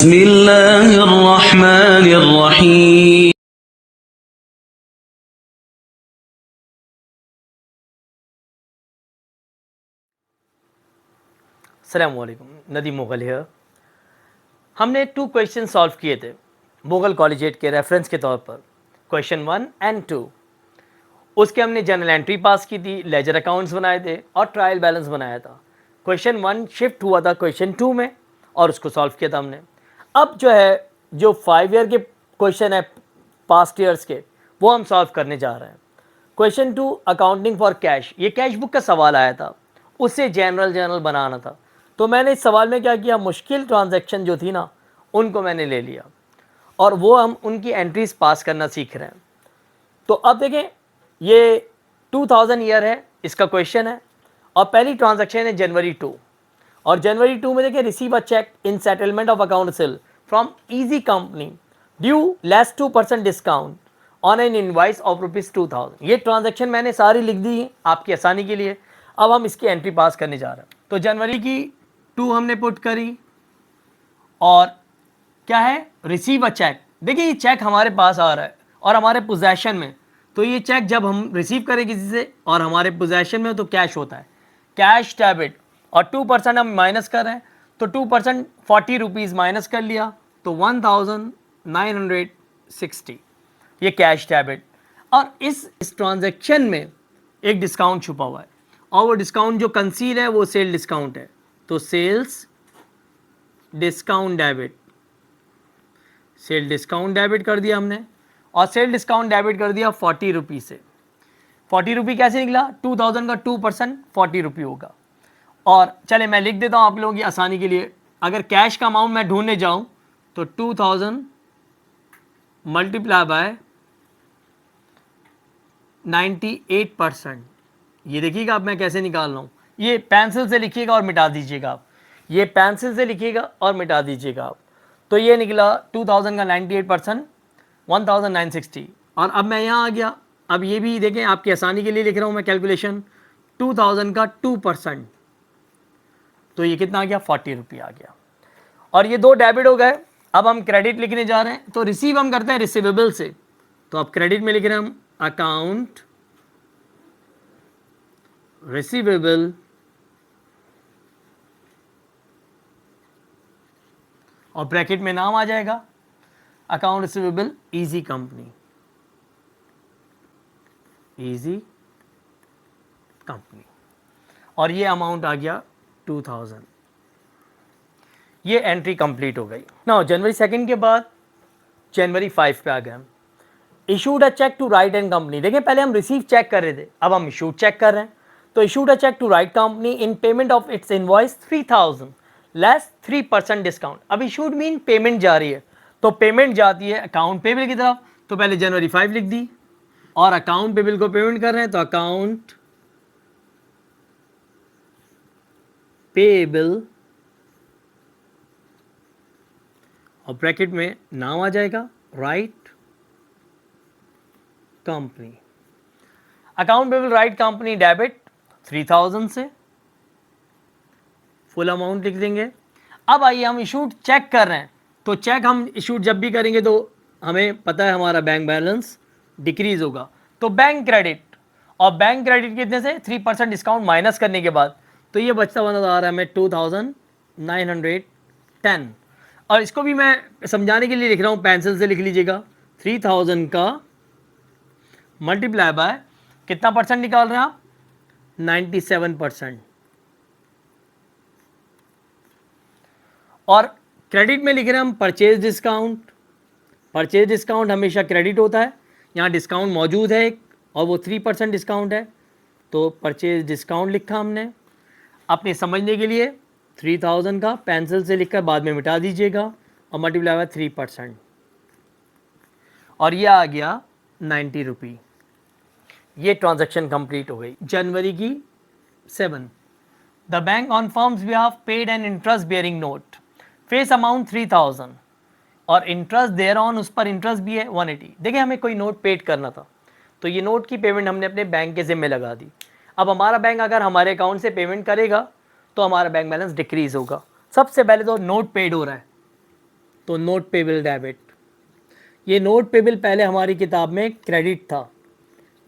बिस्मिल्लाहिर्रहमानिर्रहीम। अस्सलाम वालेकुम, नदीम मुग़ल है। हमने 2 क्वेश्चन सॉल्व किए थे मुग़ल कॉलेजिएट के रेफरेंस के तौर पर, क्वेश्चन 1 एंड 2। उसके हमने जनरल एंट्री पास की थी, लेजर अकाउंट्स बनाए थे और ट्रायल बैलेंस बनाया था। क्वेश्चन 1 शिफ्ट हुआ था क्वेश्चन 2 में और उसको सॉल्व किया था हमने। अब जो 5 ईयर के क्वेश्चन है पास्ट ईयर्स के, वो हम सॉल्व करने जा रहे हैं। क्वेश्चन 2 अकाउंटिंग फॉर कैश, ये कैश बुक का सवाल आया था, उससे जनरल बनाना था। तो मैंने इस सवाल में क्या किया, मुश्किल ट्रांजैक्शन जो थी ना, उनको मैंने ले लिया और वो हम उनकी एंट्रीज पास करना सीख रहे हैं। तो अब देखें, ये 2000 ईयर है, इसका क्वेश्चन है और पहली ट्रांजैक्शन है जनवरी 2। और जनवरी 2 में देखिए, receive a cheque in settlement of account sale from Easy company due less 2% discount on an invoice of ₹2000। ये ट्रांजैक्शन मैंने सारी लिख दी है आपकी आसानी के लिए। अब हम इसकी एंट्री पास करने जा रहे हैं। तो जनवरी की 2 हमने पुट करी और क्या है, रिसीव अ चेक। देखिए ये चेक हमारे पास आ रहा है और हमारे पोजेशन में, तो ये चेक जब हम रिसीव करें किसी से और हमारे पोजेशन में हो तो कैश होता है, कैश डेबिट। और 2% हम माइनस कर रहे हैं, तो 2% ₹40 माइनस कर लिया तो 1960, ये कैश डेबिट। और इस ट्रांजैक्शन में एक डिस्काउंट छुपा हुआ है और वो डिस्काउंट जो कंसील है वो सेल डिस्काउंट है, तो sales discount debit, sale discount debit कर दिया हमने। और सेल डिस्काउंट डेबिट कर दिया ₹40 से। ₹40 कैसे निकला, 2000 का 2% ₹40 होगा। और चले मैं लिख देता हूँ आप लोगों की आसानी के लिए। अगर कैश का अमाउंट मैं ढूंढने जाऊँ तो 2000 मल्टीप्लाई बाय 98%। ये देखिएगा अब मैं कैसे निकाल रहा हूँ, ये पेंसिल से लिखिएगा और मिटा दीजिएगा आप, ये पेंसिल से लिखिएगा और मिटा दीजिएगा आप। तो ये निकला 2000 का 98%, 1960। और अब मैं यहाँ आ गया, अब ये भी देखें आपकी आसानी के लिए लिख रहा हूँ मैं कैलकुलेशन, 2000 का 2%, तो ये कितना आ गया, ₹40 आ गया। और ये दो डेबिट हो गए। अब हम क्रेडिट लिखने जा रहे हैं, तो रिसीव हम करते हैं रिसीवेबल से, तो अब क्रेडिट में लिख रहे हैं हम अकाउंट रिसीवेबल और ब्रैकेट में नाम आ जाएगा account receivable easy company, easy company. और ये अमाउंट आ गया 2000। ये एंट्री कंप्लीट हो गई ना। जनवरी 2 के बाद जनवरी 5 पे आ गए हम। Issued a cheque to Wright and company. देखिए पहले हम रिसीव चेक कर रहे थे, अब हम इशूड चेक कर रहे हैं। तो issued a cheque to Wright company in payment of its invoice 3000 less 3% discount. अब इशूड मीन पेमेंट जा रही है, तो पेमेंट जाती है अकाउंट पेबल की तरफ, तो पहले जनवरी 5 लिख दी। और अकाउंट पेबल को पेमेंट कर रहे हैं तो अकाउंट पेबल और ब्रैकेट में नाम आ जाएगा right company. Account payable right company debit 3000 से, फुल अमाउंट लिख देंगे। अब आइए हम इशूड चेक कर रहे हैं, तो चेक हम इशूड जब भी करेंगे तो हमें पता है हमारा बैंक बैलेंस डिक्रीज होगा, तो बैंक क्रेडिट। और बैंक क्रेडिट कितने से, 3% डिस्काउंट माइनस करने के बाद, तो ये बचता बनता आ रहा है हमें 2910। और इसको भी मैं समझाने के लिए लिख रहा हूँ, पेंसिल से लिख लीजिएगा। 3000 का मल्टीप्लाई बाय कितना परसेंट निकाल रहे हैं आप, 97%। और क्रेडिट में लिख रहे हैं हम परचेज डिस्काउंट। परचेज डिस्काउंट हमेशा क्रेडिट होता है, यहाँ डिस्काउंट मौजूद है एक और वो 3% डिस्काउंट है, तो परचेज डिस्काउंट लिखा हमने अपने समझने के लिए। 3000 का पेंसिल से लिखकर बाद में मिटा दीजिएगा और मल्टीप्लाई बाय 3%, और ये आ गया ₹90। ये ट्रांजैक्शन कंप्लीट हो गई। जनवरी की 7, the bank on firms behalf paid an interest bearing note, face amount 3000 और इंटरेस्ट देयर ऑन, उस पर इंटरेस्ट भी है 180। देखिए हमें कोई नोट पेड करना था, तो ये नोट की पेमेंट हमने अपने बैंक के ज़िम्मे लगा दी। अब हमारा बैंक अगर हमारे अकाउंट से पेमेंट करेगा तो हमारा बैंक बैलेंस डिक्रीज़ होगा। सबसे पहले तो नोट पेड हो रहा है, तो नोट पेबल डेबिट। ये नोट पेबल पहले हमारी किताब में क्रेडिट था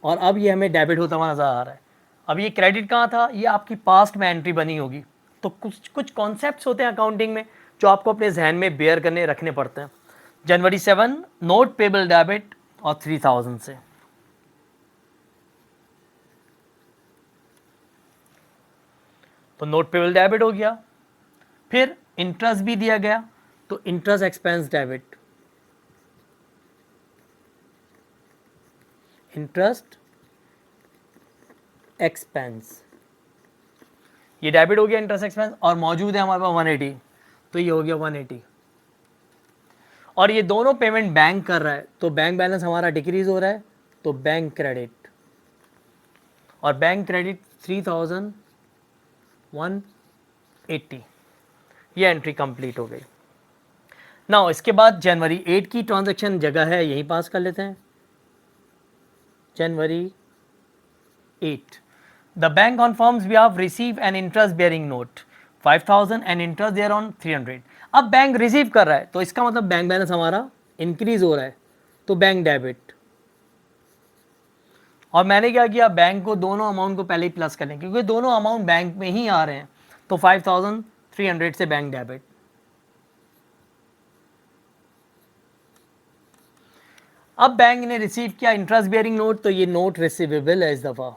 और अब ये हमें डेबिट होता हुआ नज़र आ रहा है। अब ये क्रेडिट कहाँ था, ये आपकी पास्ट में एंट्री बनी होगी। तो कुछ कुछ कॉन्सेप्ट्स होते हैं अकाउंटिंग में जो आपको अपने जहन में बेयर करने रखने पड़ते हैं। जनवरी 7 नोट पेबल डेबिट और 3000 से। तो नोट पेबल डेबिट हो गया। फिर इंटरेस्ट भी दिया गया, तो interest expense debit, interest expense, ये डेबिट हो गया इंटरेस्ट एक्सपेंस। और मौजूद है हमारे पास 180, तो ये हो गया 180। और ये दोनों पेमेंट बैंक कर रहा है, तो बैंक बैलेंस हमारा डिक्रीज हो रहा है, तो बैंक क्रेडिट। और बैंक क्रेडिट 3180, ये एंट्री कंप्लीट हो गई। नाउ इसके बाद जनवरी 8 की ट्रांजैक्शन जगह है यहीं पास कर लेते हैं। January 8 the bank confirms we have receive an interest bearing note 5000 and interest there on 300। अब बैंक रिसीव कर रहा है, तो इसका मतलब बैंक बैलेंस हमारा इंक्रीज हो रहा है, तो बैंक डेबिट। और मैंने क्या किया, बैंक को दोनों अमाउंट को पहले ही प्लस कर लें, क्योंकि दोनों अमाउंट बैंक में ही आ रहे हैं, तो 5300 से बैंक डेबिट। अब बैंक ने रिसीव किया इंटरेस्ट बेयरिंग नोट, तो ये नोट रिसीवेबल है इस दफ़ा।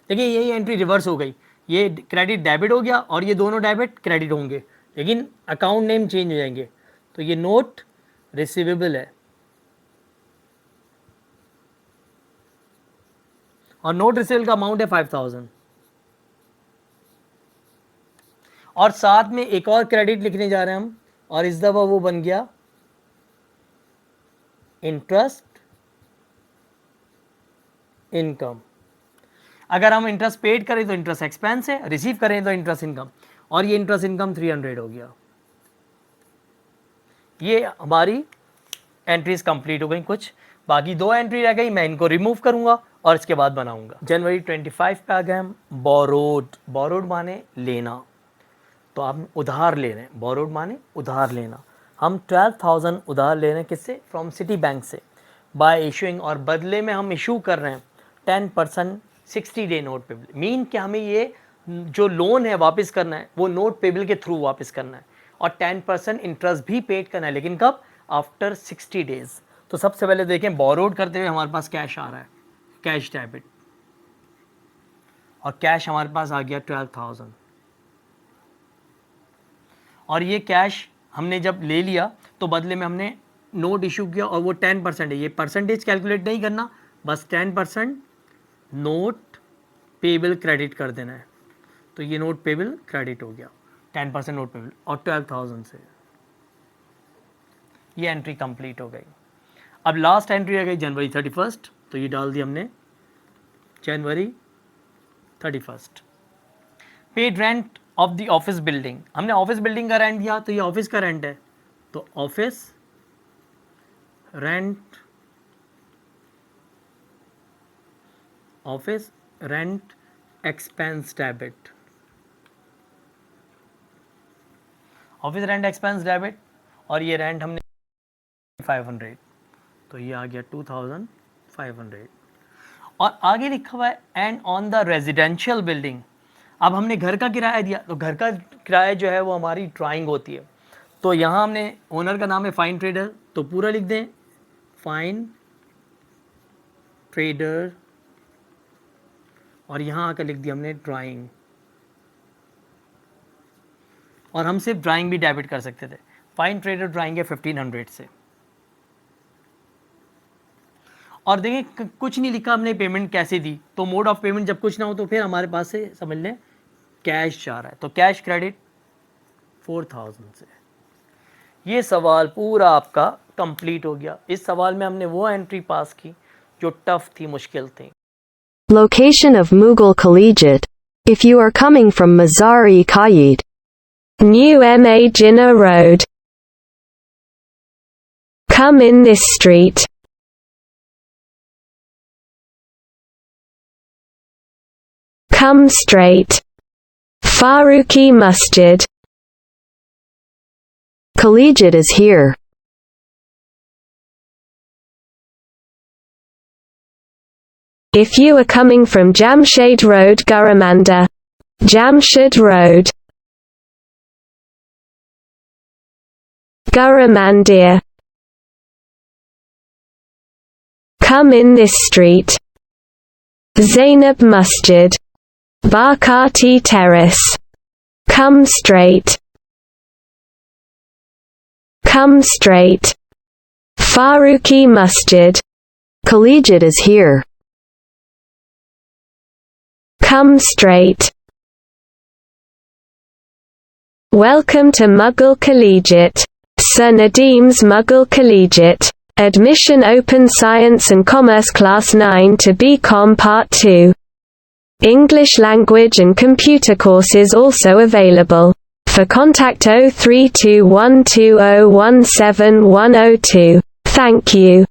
देखिए यही एंट्री रिवर्स हो गई, ये क्रेडिट डेबिट हो गया और ये दोनों डेबिट क्रेडिट होंगे, लेकिन अकाउंट नेम चेंज हो जाएंगे। तो ये नोट रिसीवेबल है और नोट रिसीवेबल का अमाउंट है 5000। और साथ में एक और क्रेडिट लिखने जा रहे हैं हम, और इस दफ़ा वो बन गया इंटरेस्ट इनकम। अगर हम इंटरेस्ट पेड करें तो इंटरेस्ट एक्सपेंस है, रिसीव करें तो इंटरेस्ट इनकम, और ये इंटरेस्ट इनकम 300 हो गया। ये हमारी एंट्रीज कंप्लीट हो गई। कुछ बाकी 2 एंट्री रह गई, मैं इनको रिमूव करूंगा और इसके बाद बनाऊंगा। जनवरी 25 पे आ गए हम। बोरोड, बोरोड माने लेना, तो आप उधार ले रहे हैं, बोरोड माने उधार लेना। हम 12,000 उधार ले रहे हैं, किससे, फ्रॉम सिटी बैंक से, बाय इशूइंग, और बदले में हम इशू कर रहे हैं 10% 60 डे नोट पेबल। मीन कि हमें ये जो लोन है वापस करना है, वो नोट पेबल के थ्रू वापस करना है, और 10% इंटरेस्ट भी पेड करना है, लेकिन कब, आफ्टर 60 डेज। तो सबसे पहले देखें, बोरोड करते हुए हमारे पास कैश आ रहा है, कैश डेबिट, और कैश हमारे पास आ गया 12,000। और ये कैश हमने जब ले लिया तो बदले में हमने नोट इशू किया, और वो 10% है। ये परसेंटेज कैलकुलेट नहीं करना, बस 10% नोट पेबल क्रेडिट कर देना है। तो ये नोट पेबल क्रेडिट हो गया, 10% नोट पेबल, और 12,000 से ये एंट्री कंप्लीट हो गई। अब लास्ट एंट्री आ गई जनवरी 31, तो ये डाल दी हमने जनवरी 31। Paid rent of the office building, हमने ऑफिस बिल्डिंग का रेंट दिया, तो ये ऑफिस का रेंट है, तो office rent, office rent expense debit, office rent expense debit, और ये रेंट हमने 500, तो ये आ गया 2500। और आगे लिखा हुआ है and on the residential building. अब हमने घर का किराया दिया, तो घर का किराया जो है वो हमारी ड्राइंग होती है, तो यहाँ हमने, ओनर का नाम है फाइन ट्रेडर, तो पूरा लिख दें फाइन ट्रेडर, और यहाँ आकर लिख दिया हमने ड्राइंग, और हम सिर्फ ड्राइंग भी डेबिट कर सकते थे। फाइन ट्रेडर ड्राइंग है 1500 से। और देखिए कुछ नहीं लिखा हमने पेमेंट कैसे दी, तो मोड ऑफ पेमेंट जब कुछ ना हो तो फिर हमारे पास से समझ लें कैश जा रहा है, तो कैश क्रेडिट 4000 से। ये सवाल पूरा आपका कंप्लीट हो गया। इस सवाल में हमने वो एंट्री पास की जो टफ थी, मुश्किल थी। Location of Mughal Collegiate. If you are coming from Mazar-e-Qaid, New Ma Jinnah Road, come in this street. Come straight. Farooqi Masjid. Collegiate is here. If you are coming from Jamshed Road Gurumanda. Jamshed Road. Gurumandir. Come in this street. Zainab Masjid. Barkati Terrace. Come straight. Come straight. Farooqi Masjid. Collegiate is here. Come straight. Welcome to Mughal Collegiate. Sir Nadim's Mughal Collegiate. Admission open Science and Commerce Class 9 to BCom Part 2. English language and computer courses also available. For contact 032120171002. Thank you.